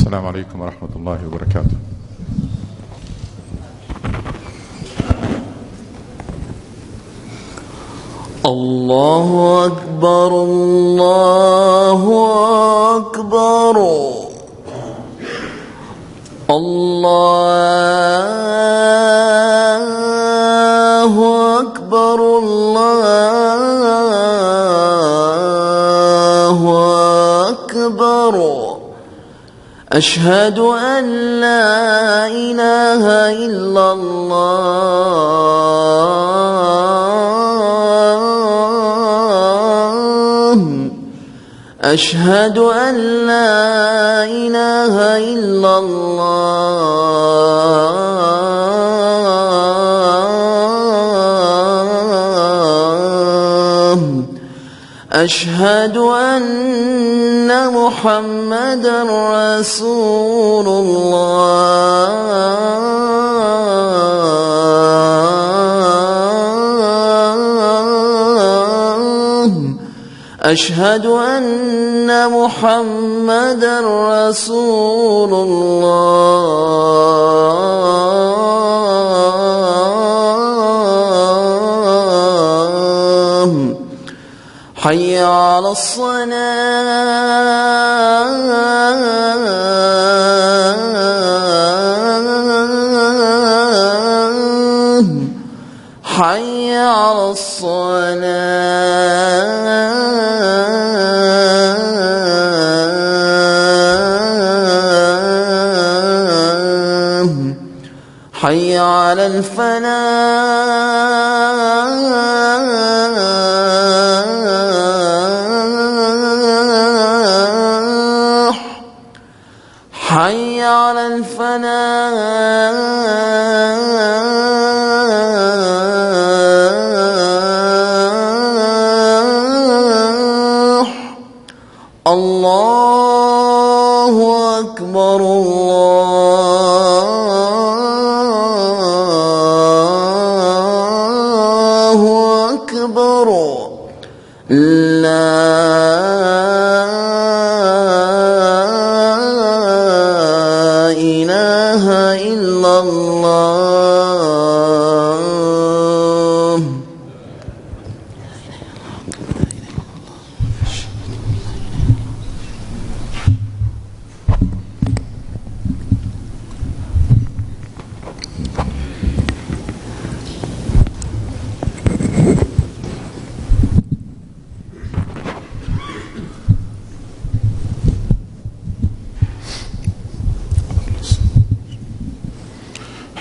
السلام عليكم ورحمة الله وبركاته. الله أكبر الله أكبر الله أكبر الله أكبر أشهد أن لا إله إلا الله أشهد أن لا إله إلا الله أشهد أن محمدًا رسول الله أشهد أن محمدًا رسول الله حي على الصلاة حي على الصلاة حي على الفلاح حي على الفلاح الله أكبر الله أكبر لا إله إلا الله.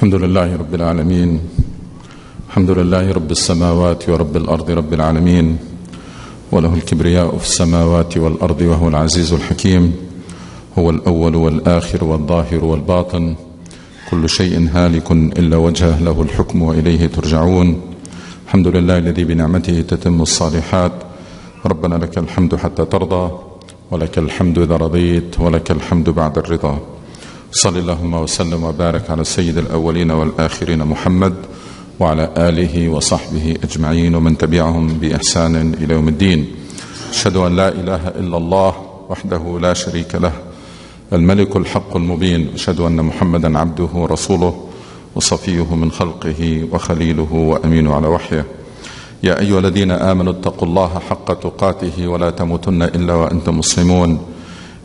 الحمد لله رب العالمين، الحمد لله رب السماوات ورب الأرض رب العالمين، وله الكبرياء في السماوات والأرض وهو العزيز الحكيم، هو الأول والآخر والظاهر والباطن، كل شيء هالك إلا وجهه، له الحكم وإليه ترجعون. الحمد لله الذي بنعمته تتم الصالحات. ربنا لك الحمد حتى ترضى، ولك الحمد إذا رضيت، ولك الحمد بعد الرضا. صلى اللهم وسلم وبارك على سيد الأولين والآخرين محمد وعلى آله وصحبه أجمعين ومن تبعهم بإحسان إلى يوم الدين. أشهد أن لا إله إلا الله وحده لا شريك له، الملك الحق المبين. أشهد أن محمدا عبده ورسوله وصفيه من خلقه وخليله وأمينه على وحيه. يا أيها الذين آمنوا اتقوا الله حق تقاته ولا تموتن إلا وأنتم مسلمون.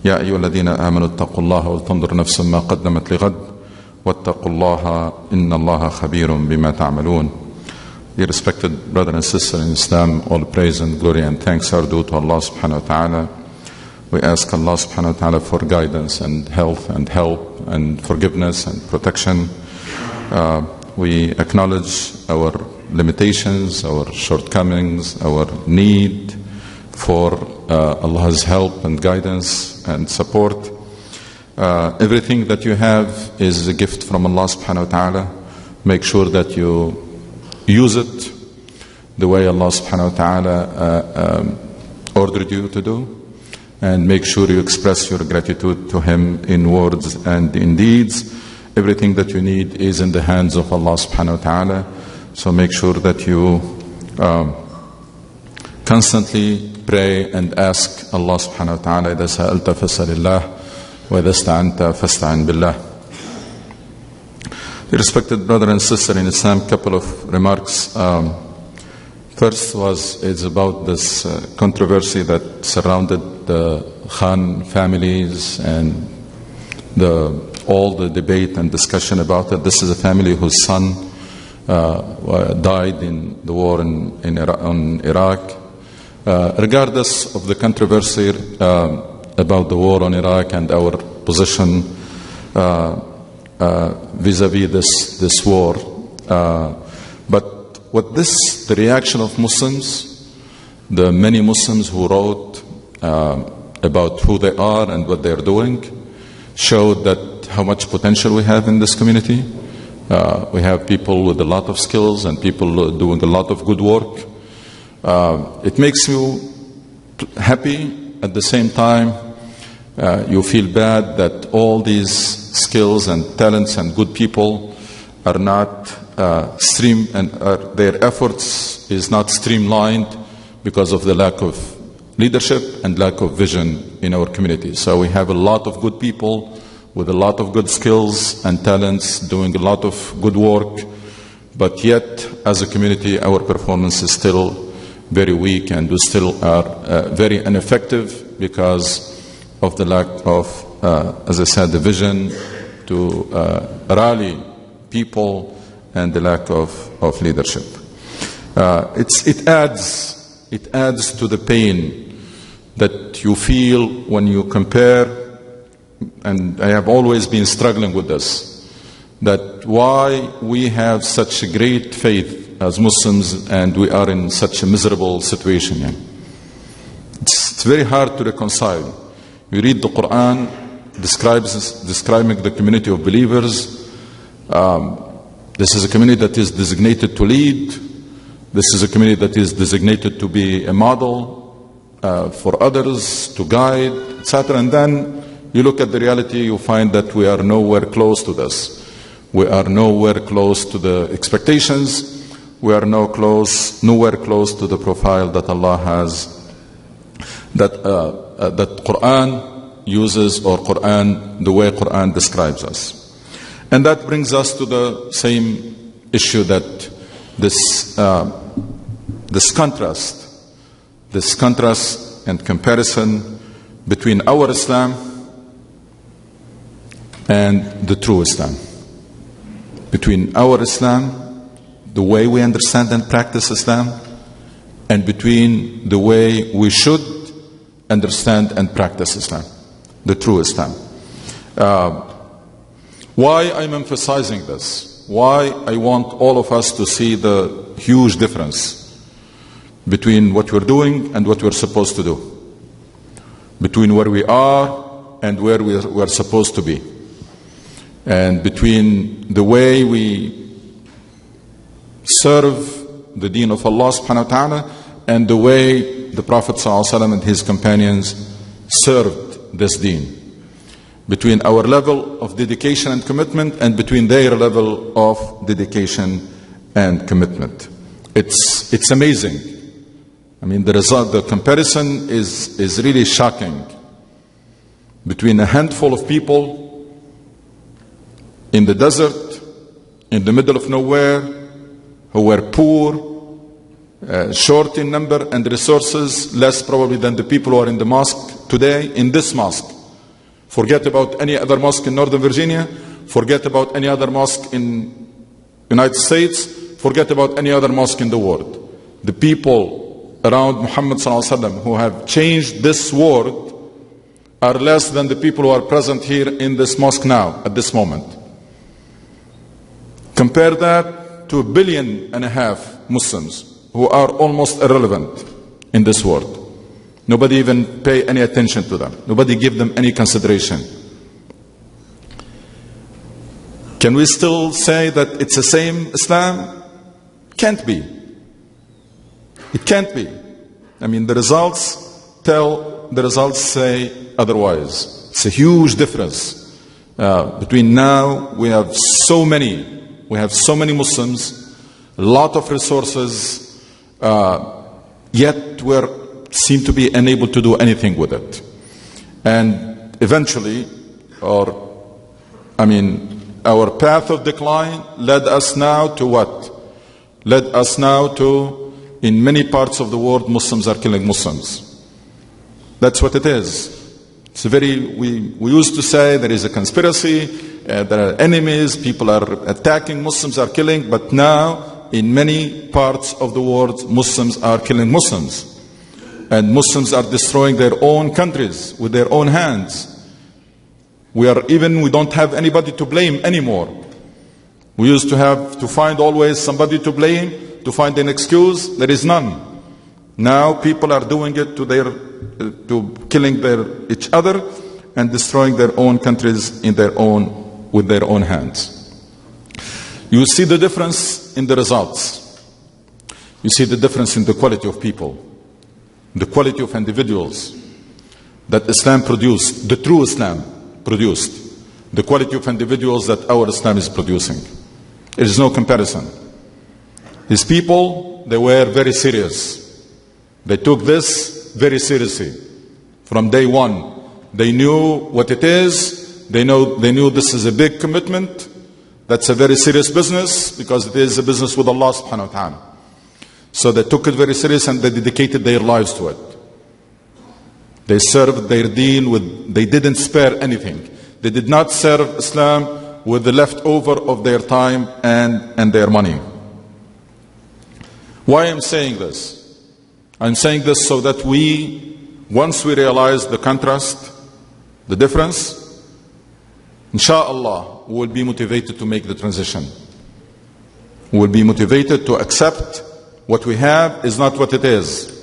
يا أيها الذين آمنوا اتقوا الله ولتنظر نفس ما قدمت لغد واتقوا الله إن الله خبير بما تعملون. Dear respected brother and sister in Islam, all praise and glory and thanks are due to Allah subhanahu wa ta'ala. We ask Allah subhanahu wa ta'ala for guidance and health and help and forgiveness and protection. We acknowledge our limitations, our shortcomings, our need for Allah's help and guidance and support. Everything that you have is a gift from Allah subhanahu wa ta'ala. Make sure that you use it the way Allah subhanahu wa ta'ala ordered you to do, and make sure you express your gratitude to Him in words and in deeds. Everything that you need is in the hands of Allah subhanahu wa ta'ala. So make sure that you constantly pray and ask Allah subhanahu wa ta'ala. إذا سألت فاسأل الله وإذا استعنت فاستعن بالله. Respected brother and sister in Islam, couple of remarks. First is about this controversy that surrounded the Khan families and all the debate and discussion about it. This is a family whose son died in the war in Iraq. Regardless of the controversy about the war on Iraq and our position vis-a-vis this war, but the reaction of Muslims, the many Muslims who wrote about who they are and what they are doing, showed that how much potential we have in this community. We have people with a lot of skills and people doing a lot of good work. It makes you happy. At the same time, you feel bad that all these skills and talents and good people are not their efforts is not streamlined because of the lack of leadership and lack of vision in our community. So we have a lot of good people with a lot of good skills and talents doing a lot of good work, but yet as a community our performance is still very weak and we still are very ineffective because of the lack of, as I said, the vision to rally people and the lack of leadership. It adds to the pain that you feel when you compare, and I have always been struggling with this, that why we have such a great faith as Muslims and we are in such a miserable situation. It's very hard to reconcile. You read the Quran, describing the community of believers. This is a community that is designated to lead. This is a community that is designated to be a model for others, to guide, etc. And then you look at the reality, you find that we are nowhere close to this. We are nowhere close to the expectations. We are nowhere close to the profile that Allah has, that Quran uses, or the way Quran describes us. And that brings us to the same issue, that this contrast and comparison between our Islam and the true Islam. Between our Islam, the way we understand and practice Islam, and between the way we should understand and practice Islam, the true Islam. Why I'm emphasizing this? Why I want all of us to see the huge difference between what we're doing and what we're supposed to do, between where we are and where we're supposed to be, and between the way we serve the deen of Allah subhanahu wa ta'ala and the way the Prophet sallallahu alaihi wasallam and his companions served this deen, between our level of dedication and commitment and between their level of dedication and commitment. It's amazing. I mean, the comparison is really shocking between a handful of people in the desert, in the middle of nowhere, who were poor, short in number and resources, less probably than the people who are in the mosque today, in this mosque. Forget about any other mosque in Northern Virginia, forget about any other mosque in United States, forget about any other mosque in the world. The people around Muhammad sallallahu alaihi wasallam who have changed this world are less than the people who are present here in this mosque now, at this moment. Compare that to 1.5 billion Muslims who are almost irrelevant in this world. Nobody even pay any attention to them. Nobody give them any consideration. Can we still say that it's the same Islam? Can't be. It can't be. I mean, the results say otherwise. It's a huge difference. Between now, we have so many Muslims, a lot of resources, yet we seem to be unable to do anything with it. And eventually, our path of decline led us now to what? Led us now to, in many parts of the world, Muslims are killing Muslims. That's what it is. It's we used to say there is a conspiracy, there are enemies, people are attacking, Muslims are killing, but now in many parts of the world, Muslims are killing Muslims. And Muslims are destroying their own countries with their own hands. We don't have anybody to blame anymore. We used to have to find always somebody to blame, to find an excuse. There is none. Now people are doing it to killing each other and destroying their own countries with their own hands. You see the difference in the results. You see the difference in the quality of people, the quality of individuals that Islam produced, the true Islam produced, the quality of individuals that our Islam is producing. There is no comparison. These people, they were very serious. They took this very seriously. From day one, they knew what it is. They knew this is a big commitment. That's a very serious business because it is a business with Allah subhanahu wa ta'ala. So they took it very serious and they dedicated their lives to it. They served their deen they didn't spare anything. They did not serve Islam with the leftover of their time and their money. Why I'm saying this? I'm saying this so that once we realize the contrast, the difference, inshallah, we will be motivated to make the transition. We will be motivated to accept what we have is not what it is.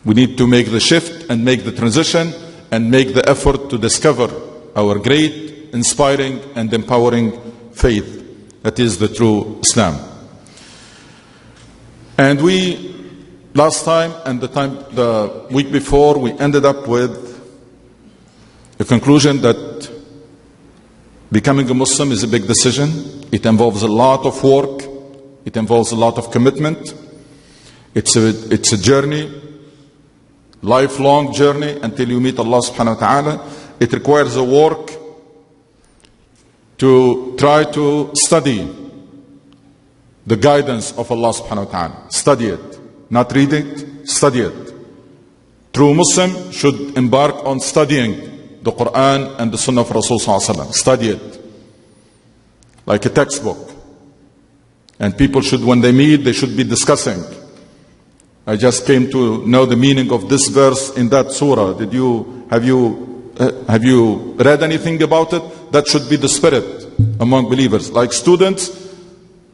We need to make the shift and make the transition and make the effort to discover our great, inspiring, and empowering faith that is the true Islam. And last time and the week before, we ended up with the conclusion that becoming a Muslim is a big decision. It involves a lot of work. It involves a lot of commitment. It's a journey, lifelong journey until you meet Allah subhanahu wa ta'ala. It requires a work to try to study the guidance of Allah subhanahu wa ta'ala. Study it. Not read it, study it. True Muslim should embark on studying the Quran and the Sunnah of Rasul sallallahu alaihi wasallam. Study it. Like a textbook. And people should, when they meet, they should be discussing. I just came to know the meaning of this verse in that surah. Have you read anything about it? That should be the spirit among believers. Like students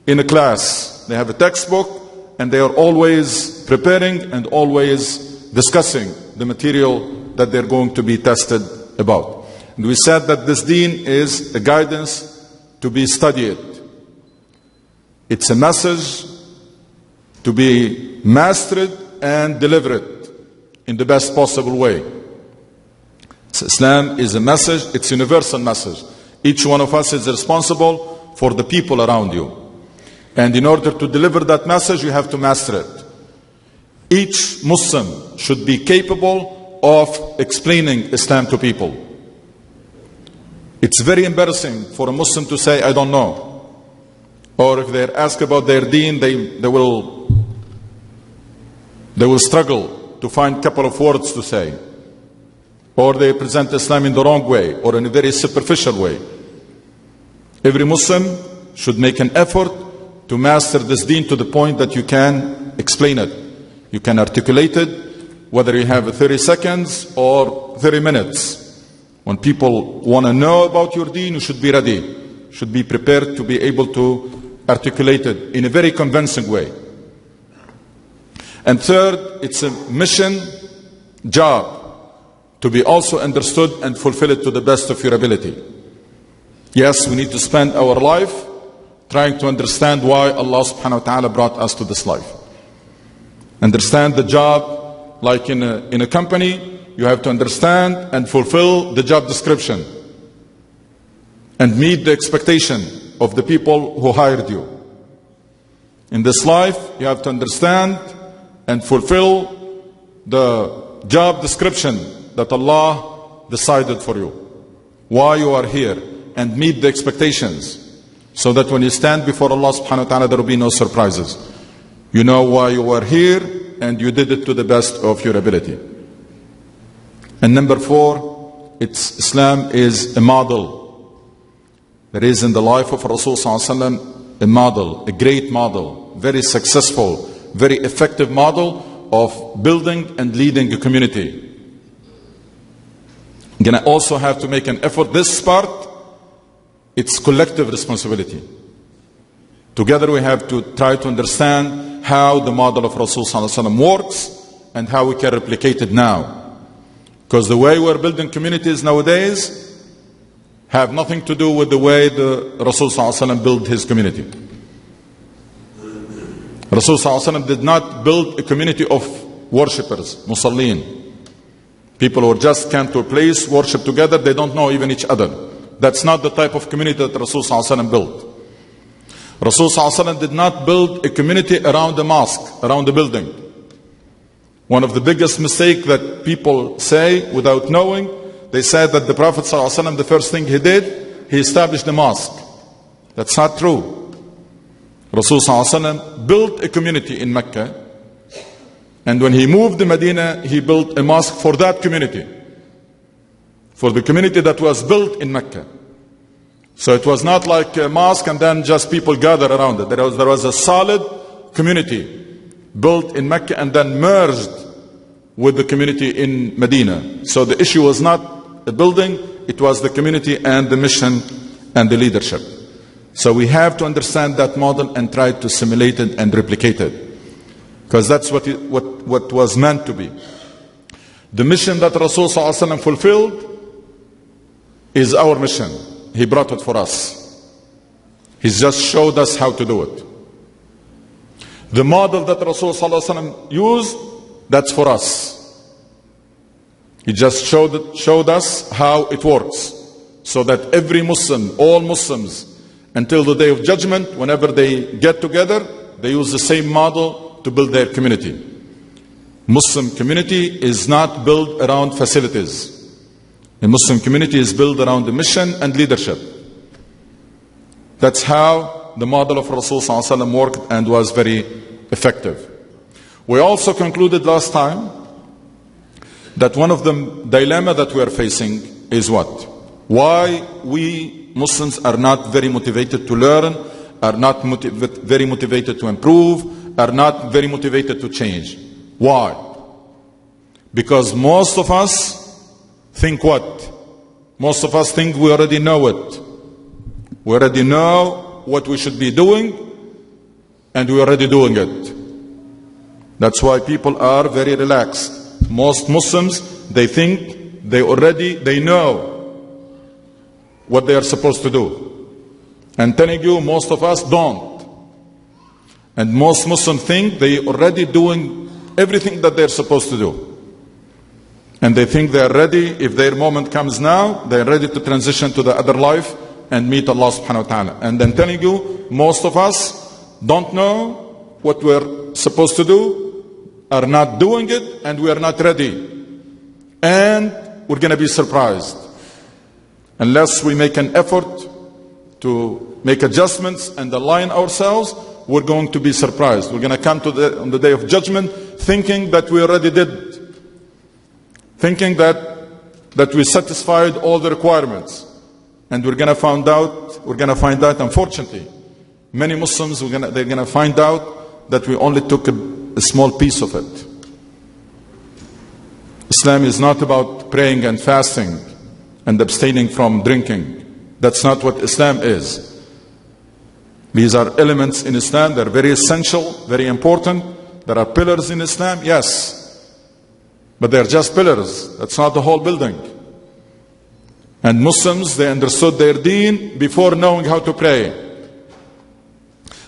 in a class, they have a textbook and they are always preparing and always discussing the material that they're going to be tested about. And we said that this deen is a guidance to be studied. It's a message to be mastered and delivered in the best possible way. So Islam is a message, it's a universal message. Each one of us is responsible for the people around you. And in order to deliver that message, you have to master it. Each Muslim should be capable of explaining Islam to people. It's very embarrassing for a Muslim to say, I don't know. Or if they're asked about their deen, they will struggle to find a couple of words to say. Or they present Islam in the wrong way or in a very superficial way. Every Muslim should make an effort to master this deen to the point that you can explain it. You can articulate it, whether you have 30 seconds or 30 minutes. When people want to know about your deen, you should be ready. Should be prepared to be able to articulate it in a very convincing way. And third, it's a mission, job, to be also understood and fulfill it to the best of your ability. Yes, we need to spend our life trying to understand why Allah subhanahu wa ta'ala brought us to this life. Understand the job, like in a company, you have to understand and fulfill the job description and meet the expectation of the people who hired you. In this life, you have to understand and fulfill the job description that Allah decided for you. why you are here, and meet the expectations, so that when you stand before Allah subhanahu wa ta'ala, there will be no surprises. You know why you are here, and you did it to the best of your ability. And number 4, Islam is a model. There is in the life of Rasul sallallahu alaihi wasallam a model, a great model, very successful, very effective model of building and leading a community. You're going to also have to make an effort. This part, it's collective responsibility. Together we have to try to understand how the model of Rasul sallallahu alaihi wasallam works and how we can replicate it now. Because the way we're building communities nowadays have nothing to do with the way the Rasul sallallahu alaihi wasallam built his community. Rasul sallallahu alaihi wasallam did not build a community of worshippers, musallin. People who just came to a place, worship together, they don't know even each other. That's not the type of community that Rasul sallallahu alaihi wasallam built. Rasul sallallahu alaihi wasallam did not build a community around the mosque, around the building. One of the biggest mistakes that people say without knowing, they said that the Prophet sallallahu alaihi wasallam, the first thing he did, he established a mosque. That's not true. Rasul sallallahu alaihi wasallam built a community in Mecca, and when he moved to Medina, he built a mosque for that community, for the community that was built in Mecca. So it was not like a mosque and then just people gather around it. There was a solid community built in Mecca and then merged with the community in Medina. So the issue was not the building, it was the community and the mission and the leadership. So we have to understand that model and try to simulate it and replicate it, because that's what was meant to be. The mission that Rasul sallallahu alaihi wasallam fulfilled is our mission. He brought it for us. He's just showed us how to do it. The model that Rasul sallallahu alaihi wasallam used, that's for us. He just showed us how it works, so that every Muslim, all Muslims, until the day of judgment, whenever they get together, they use the same model to build their community. Muslim community is not built around facilities. A Muslim community is built around the mission and leadership. That's how the model of Rasul sallallahu alaihi wasallam worked and was very effective. We also concluded last time that one of the dilemma that we are facing is what? Why we Muslims are not very motivated to learn, are not very motivated to improve, are not very motivated to change. Why? Because most of us think what? Most of us think we already know it. We already know what we should be doing, and we're already doing it. That's why people are very relaxed. Most Muslims, they think they know what they are supposed to do. And telling you, most of us don't. And most Muslims think they already doing everything that they're supposed to do. And they think they are ready, if their moment comes now, they are ready to transition to the other life and meet Allah subhanahu wa ta'ala. And then telling you, most of us don't know what we're supposed to do, are not doing it, and we are not ready. And we're going to be surprised. Unless we make an effort to make adjustments and align ourselves, we're going to be surprised. We're going to come on the day of judgment thinking that we already did. Thinking that we satisfied all the requirements. And we're going to find out, unfortunately, many Muslims, they're going to find out that we only took a small piece of it. Islam is not about praying and fasting and abstaining from drinking. That's not what Islam is. These are elements in Islam. They're very essential, very important. There are pillars in Islam, yes. But they're just pillars. That's not the whole building. And Muslims, they understood their deen before knowing how to pray.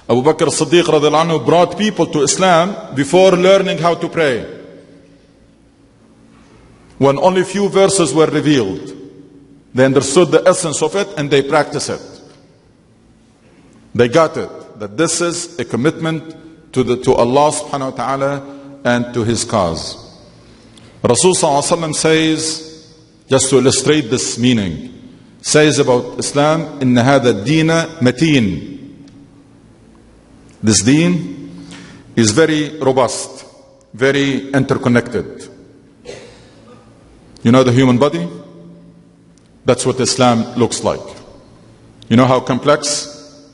Abu Bakr as-Siddiq radiallahu anhu brought people to Islam before learning how to pray. When only few verses were revealed, they understood the essence of it and they practiced it. They got it, that this is a commitment to Allah subhanahu wa ta'ala and to His cause. Rasul sallallahu alaihi wasallam says, just to illustrate this meaning, says about Islam, إن هذا الدين متين. This deen is very robust, very interconnected. You know the human body? That's what Islam looks like. You know how complex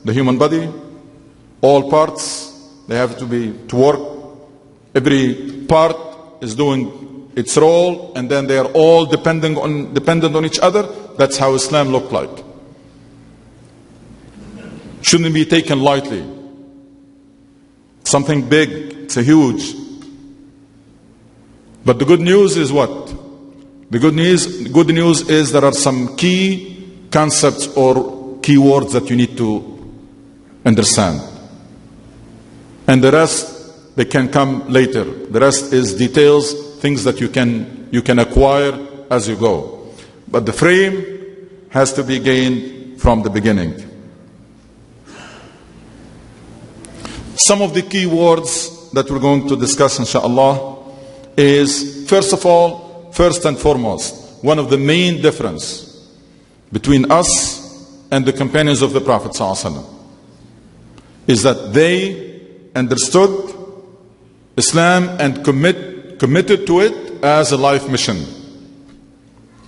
the human body? All parts, they have to work. Every part is doing its role, and then they are all dependent on each other. That's how Islam looks like. Shouldn't be taken lightly. Something big, it's a huge. But the good news is what? The good news is there are some key concepts or key words that you need to understand. And the rest, they can come later. The rest is details, things that you can acquire as you go. But the frame has to be gained from the beginning. Some of the key words that we're going to discuss, inshallah, is first and foremost, one of the main difference between us and the companions of the Prophet ﷺ is that they understood Islam and committed to it as a life mission.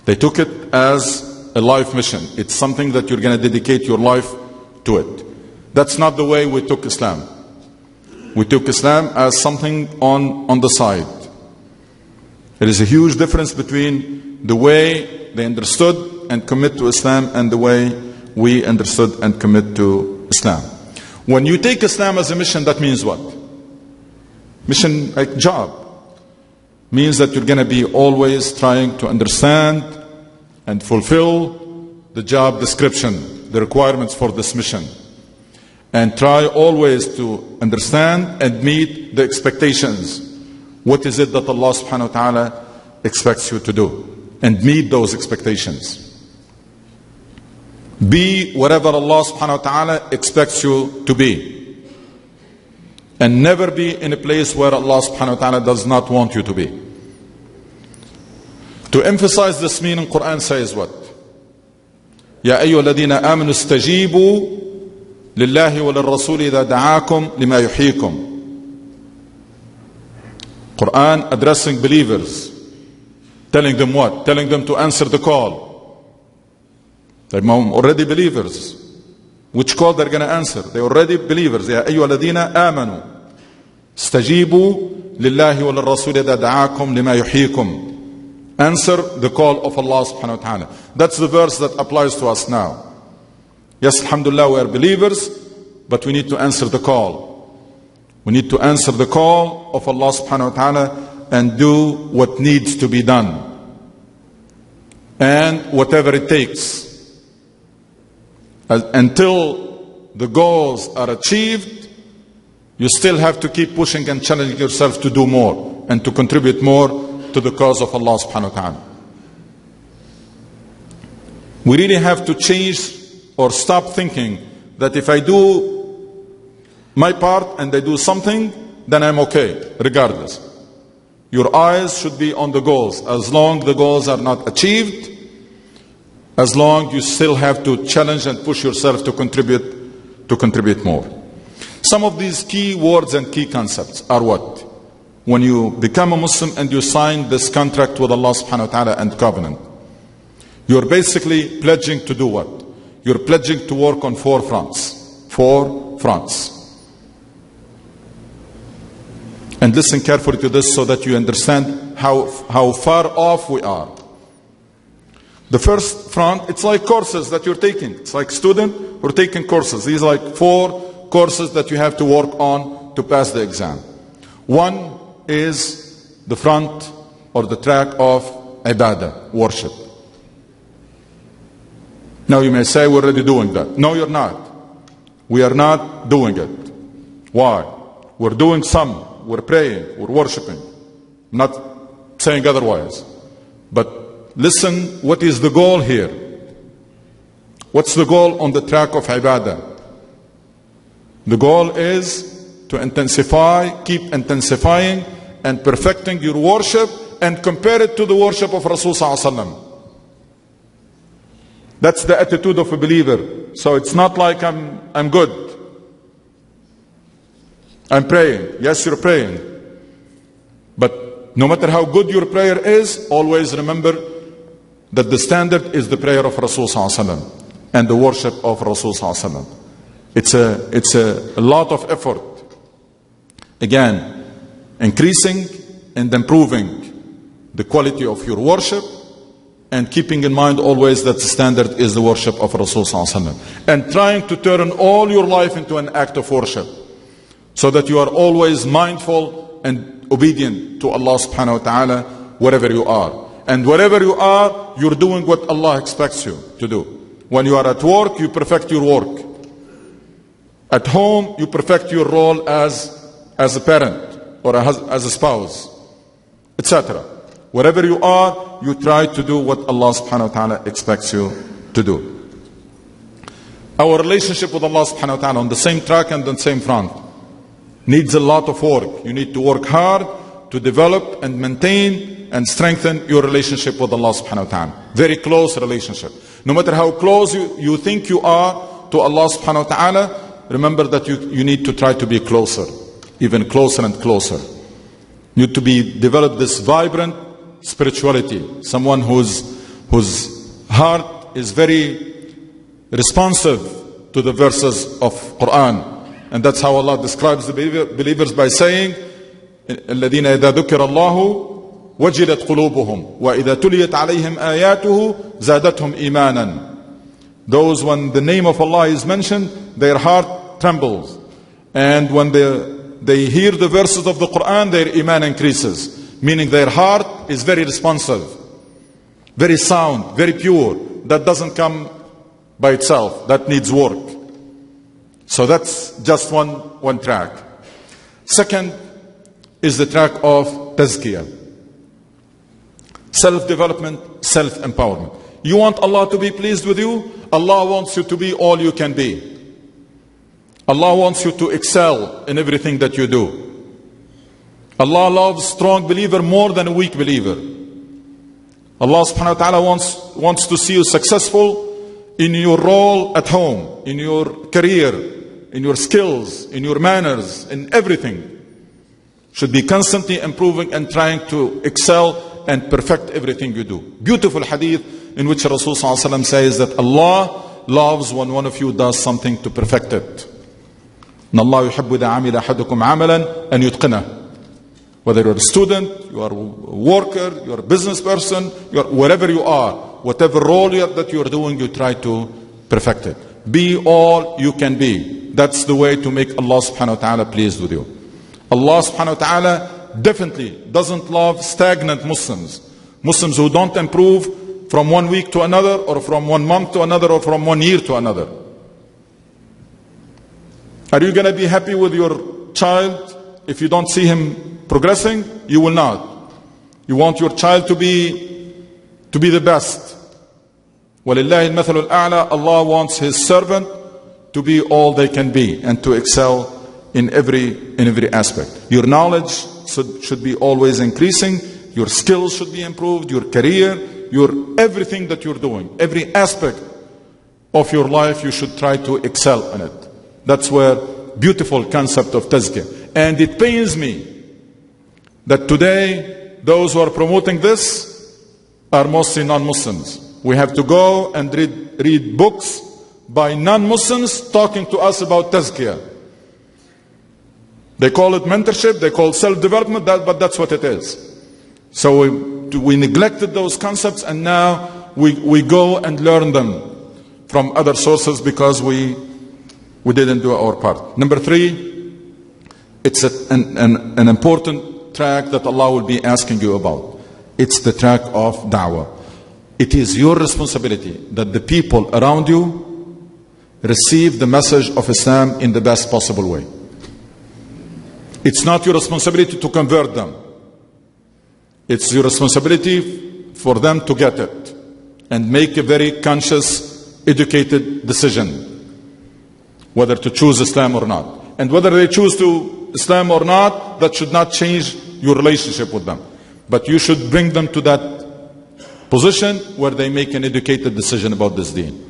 They took it as a life mission. It's something that you're going to dedicate your life to it. That's not the way we took Islam. We took Islam as something on the side. There is a huge difference between the way they understood and commit to Islam and the way we understood and commit to Islam. When you take Islam as a mission, that means what? Mission, like job, means that you're going to be always trying to understand and fulfill the job description, the requirements for this mission. And try always to understand and meet the expectations. What is it that Allah subhanahu wa ta'ala expects you to do? And meet those expectations. Be whatever Allah subhanahu wa ta'ala expects you to be. And never be in a place where Allah subhanahu wa ta'ala does not want you to be. To emphasize this meaning, Quran says what? يا أيها الذين آمنوا استجيبوا لله وللرسول إذا دعاكم لما يحييكم. Quran addressing believers, telling them what? Telling them to answer the call. They're already believers. Which call they're going to answer? They're already believers. يا أيها الذين آمنوا استجيبوا لله وللرسول إذا دعاكم لما يحييكم. Answer the call of Allah subhanahu wa ta'ala. That's the verse that applies to us now. Yes, alhamdulillah, we are believers, but we need to answer the call. We need to answer the call of Allah subhanahu wa ta'ala and do what needs to be done. And whatever it takes. Until the goals are achieved, you still have to keep pushing and challenging yourself to do more and to contribute more to the cause of Allah subhanahu wa ta'ala. We really have to change or stop thinking that if I do my part and I do something, then I'm okay, regardless. Your eyes should be on the goals. As long the goals are not achieved, as long you still have to challenge and push yourself to contribute more. Some of these key words and key concepts are what? When you become a Muslim and you sign this contract with Allah subhanahu wa ta'ala and covenant, you're basically pledging to do what? You're pledging to work on 4 fronts. 4 fronts. And listen carefully to this so that you understand how far off we are. The first front, it's like courses that you're taking. It's like student who are taking courses. These are like 4 courses that you have to work on to pass the exam. One is the front or the track of ibadah, worship. Now you may say we're already doing that. No, you're not. We are not doing it. Why? We're doing some. We're praying. We're worshiping. I'm not saying otherwise. But listen, what is the goal here? What's the goal on the track of ibadah? The goal is to intensify, keep intensifying and perfecting your worship and compare it to the worship of Rasul sallallahu alaihi wasallam. That's the attitude of a believer. So it's not like I'm good. I'm praying. Yes, you're praying. But no matter how good your prayer is, always remember that the standard is the prayer of Rasul Sallallahu Alaihi Wasallam and the worship of Rasul Sallallahu Alaihi Wasallam. It's a lot of effort. Again, increasing and improving the quality of your worship, and keeping in mind always that the standard is the worship of Rasul Sallallahu Alaihi Wasallam, and trying to turn all your life into an act of worship, so that you are always mindful and obedient to Allah subhanahu wa ta'ala wherever you are. And wherever you are, you're doing what Allah expects you to do. When you are at work, you perfect your work. At home, you perfect your role as a parent or as a spouse, etc. Wherever you are, you try to do what Allah subhanahu wa ta'ala expects you to do. Our relationship with Allah subhanahu wa ta'ala on the same track and the same front needs a lot of work. You need to work hard to develop and maintain and strengthen your relationship with Allah subhanahu wa ta'ala. Very close relationship. No matter how close you think you are to Allah subhanahu wa ta'ala, remember that you need to try to be closer, even closer and closer. You need to develop this vibrant spirituality. Someone whose heart is very responsive to the verses of Quran. And that's how Allah describes the believers by saying, الَّذِينَ إِذَا ذُكِرَ اللَّهُ وَجِلَتْ قُلُوبُهُمْ وَإِذَا تُلِيَتْ عَلَيْهِمْ آيَاتُهُ زَادَتْهُمْ إِيمَانًا. Those, when the name of Allah is mentioned, their heart trembles. And when they hear the verses of the Quran, their iman increases. Meaning their heart is very responsive, very sound, very pure. That doesn't come by itself. That needs work. So that's just one track. Second is the track of tazkiyah. Self-development, self-empowerment. You want Allah to be pleased with you? Allah wants you to be all you can be. Allah wants you to excel in everything that you do. Allah loves strong believer more than a weak believer. Allah subhanahu wa ta'ala wants to see you successful in your role at home, in your career, in your skills, in your manners, in everything. Should be constantly improving and trying to excel and perfect everything you do. Beautiful hadith in which Rasul Sallallahu Alaihi Wasallam says that Allah loves when one of you does something to perfect it. إن الله يحب إذا عمل أحدكم عملا أن يتقنه. Whether you're a student, you are a worker, you're a business person, wherever you are, whatever role that you're doing, you try to perfect it. Be all you can be. That's the way to make Allah subhanahu wa ta'ala pleased with you. Allah subhanahu wa ta'ala definitely doesn't love stagnant Muslims. Muslims who don't improve from one week to another, or from 1 month to another, or from 1 year to another. Are you going to be happy with your child if you don't see him progressing? You will not. You want your child to be the best. وَلِلَّهِ الْمَثَلُ الْأَعْلَى. Allah wants His servant to be all they can be and to excel in every aspect. Your knowledge should be always increasing. Your skills should be improved. Your career, everything that you're doing, every aspect of your life, you should try to excel in it. That's where beautiful concept of tazkiyah. And it pains me that today those who are promoting this are mostly non-Muslims. We have to go and read books by non-Muslims talking to us about tazkiyah. They call it mentorship, they call it self-development, but that's what it is. So we neglected those concepts, and now we go and learn them from other sources because we didn't do our part. Number 3, it's an important track that Allah will be asking you about. It's the track of da'wah. It is your responsibility that the people around you receive the message of Islam in the best possible way. It's not your responsibility to convert them. It's your responsibility for them to get it and make a very conscious, educated decision whether to choose Islam or not. And whether they choose to Islam or not, that should not change your relationship with them. But you should bring them to that position where they make an educated decision about this deen.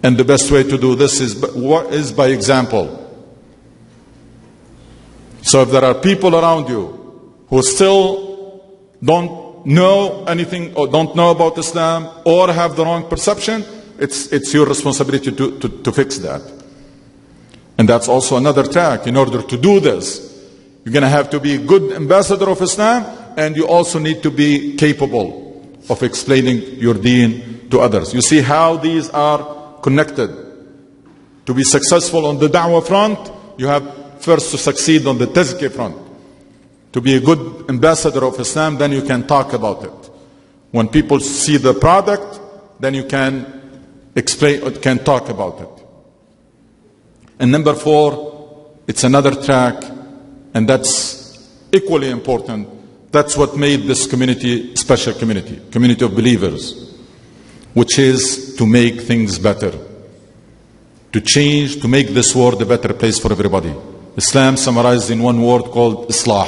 And the best way to do this is by example. So if there are people around you who still don't know anything or don't know about Islam or have the wrong perception, it's your responsibility to fix that. And that's also another track. In order to do this, you're going to have to be a good ambassador of Islam, and you also need to be capable of explaining your deen to others. You see how these are connected. To be successful on the da'wah front, you have first to succeed on the tazkiyah front. To be a good ambassador of Islam, then you can talk about it. When people see the product, then you can explain or can talk about it. And number 4, it's another track, and that's equally important. That's what made this community a special community of believers, which is to make things better, to change, to make this world a better place for everybody. Islam summarized in one word called Islah.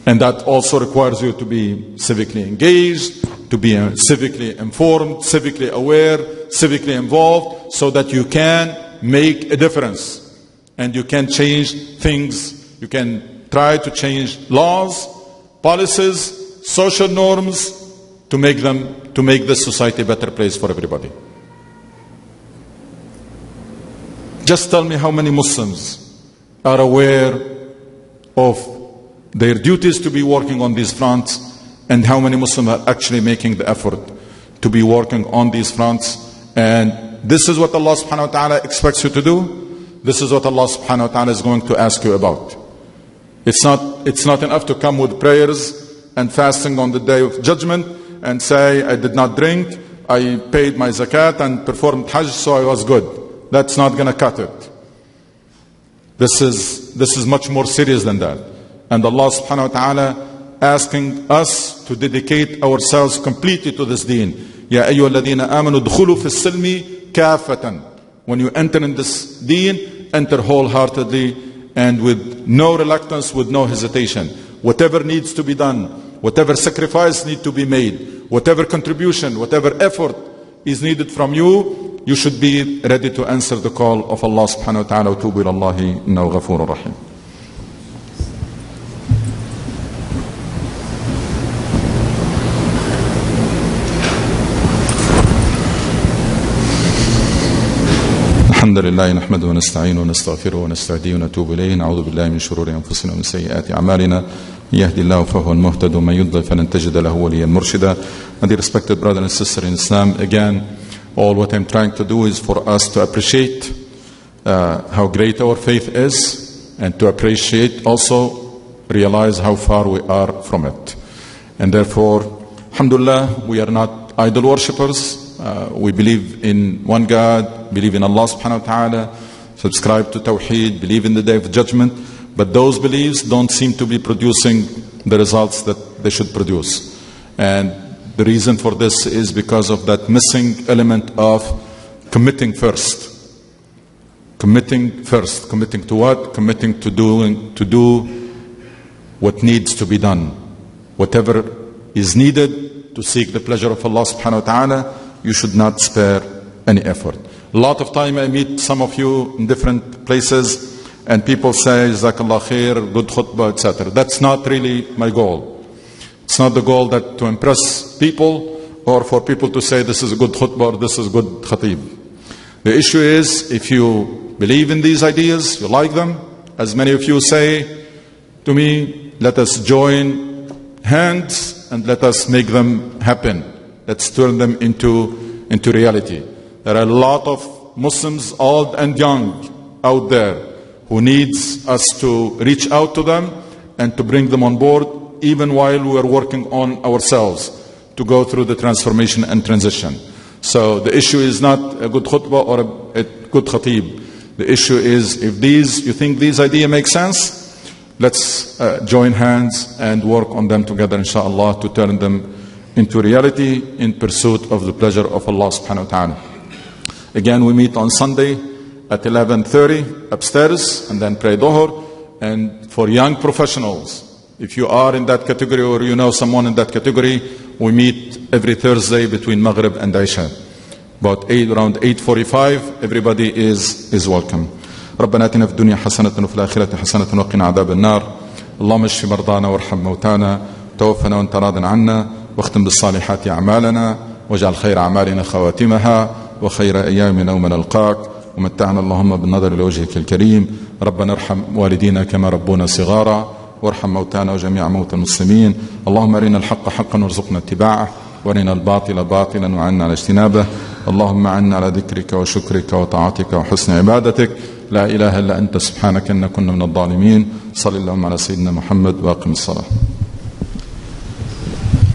And that also requires you to be civically engaged, to be civically informed, civically aware, civically involved, so that you can make a difference. And you can change things. You can try to change laws, policies, social norms to make this society a better place for everybody. Just tell me how many Muslims are aware of their duties to be working on these fronts, and how many Muslims are actually making the effort to be working on these fronts. And this is what Allah subhanahu wa ta'ala expects you to do. This is what Allah subhanahu wa ta'ala is going to ask you about. It's not enough to come with prayers and fasting on the day of judgment and say, I did not drink, I paid my zakat and performed hajj, so I was good. That's not going to cut it. This is much more serious than that. And Allah subhanahu wa ta'ala asking us to dedicate ourselves completely to this deen. Ya ayyuhalladhina amanu dkhulu fi as-silmi kafatan. When you enter in this deen, enter wholeheartedly and with no reluctance, with no hesitation. Whatever needs to be done, whatever sacrifice needs to be made, whatever contribution, whatever effort is needed from you, you should be ready to answer the call of Allah subhanahu wa ta'ala. Tubu ilallahi innahu ghafurur rahim. الحمد لله نحمده ونستعينه ونستغفره ونستهديه ونتوب إليه. نعوذ بالله من شرور أنفسنا ومن سيئات أعمالنا. يهدي الله فهو المهتد ومن يضلل فلن تجد له وليا مرشدا. And the respected brother and sister in Islam, again, all what I'm trying to do is for us to appreciate how great our faith is, and to appreciate also, realize how far we are from it. And therefore, alhamdulillah, we are not idol worshippers. We believe in one God, believe in Allah subhanahu wa ta'ala, subscribe to Tawheed, believe in the Day of Judgment. But those beliefs don't seem to be producing the results that they should produce. And the reason for this is because of that missing element of committing first. Committing first. Committing to what? Committing to do what needs to be done. Whatever is needed to seek the pleasure of Allah subhanahu wa ta'ala, you should not spare any effort. A lot of time I meet some of you in different places and people say, Jazakallah khair, good khutbah, etc. That's not really my goal. It's not the goal that to impress people or for people to say this is a good khutbah or this is a good khatib. The issue is, if you believe in these ideas, you like them, as many of you say to me, let us join hands and let us make them happen. Let's turn them into reality. There are a lot of Muslims, old and young, out there who needs us to reach out to them and to bring them on board, even while we are working on ourselves to go through the transformation and transition. So the issue is not a good khutbah or a good khatib. The issue is, if you think these ideas make sense, let's join hands and work on them together, inshallah, to turn them into reality in pursuit of the pleasure of Allah subhanahu wa ta'ala. Again, we meet on Sunday at 11:30 upstairs and then pray Dhuhr. And for young professionals, If you are in that category or you know someone in that category, we meet every Thursday between Maghrib and Isha. Around 8:45, everybody is welcome. ربنا آتنا في الدنيا حسنة وفي الآخرة حسنة وقنا عذاب النار. اللهم اشف مرضانا وارحم موتانا توفنا وانت راض عنا واختم بالصالحات أعمالنا واجعل خير أعمالنا خواتمها وخير أيامنا يوم نلقاك ومتعنا اللهم بالنظر لوجهك الكريم. ربنا ارحم والدينا كما ربونا صغارا وارحم موتانا وجميع موتى المسلمين. اللهم أرنا الحق حقا وارزقنا اتباعه وارنا الباطل باطلا وعنا على اجتنابه. اللهم عنا على ذكرك وشكرك وطاعتك وحسن عبادتك. لا إله إلا أنت سبحانك إنا كنا من الظالمين. صل اللهم على سيدنا محمد وأقم الصلاة.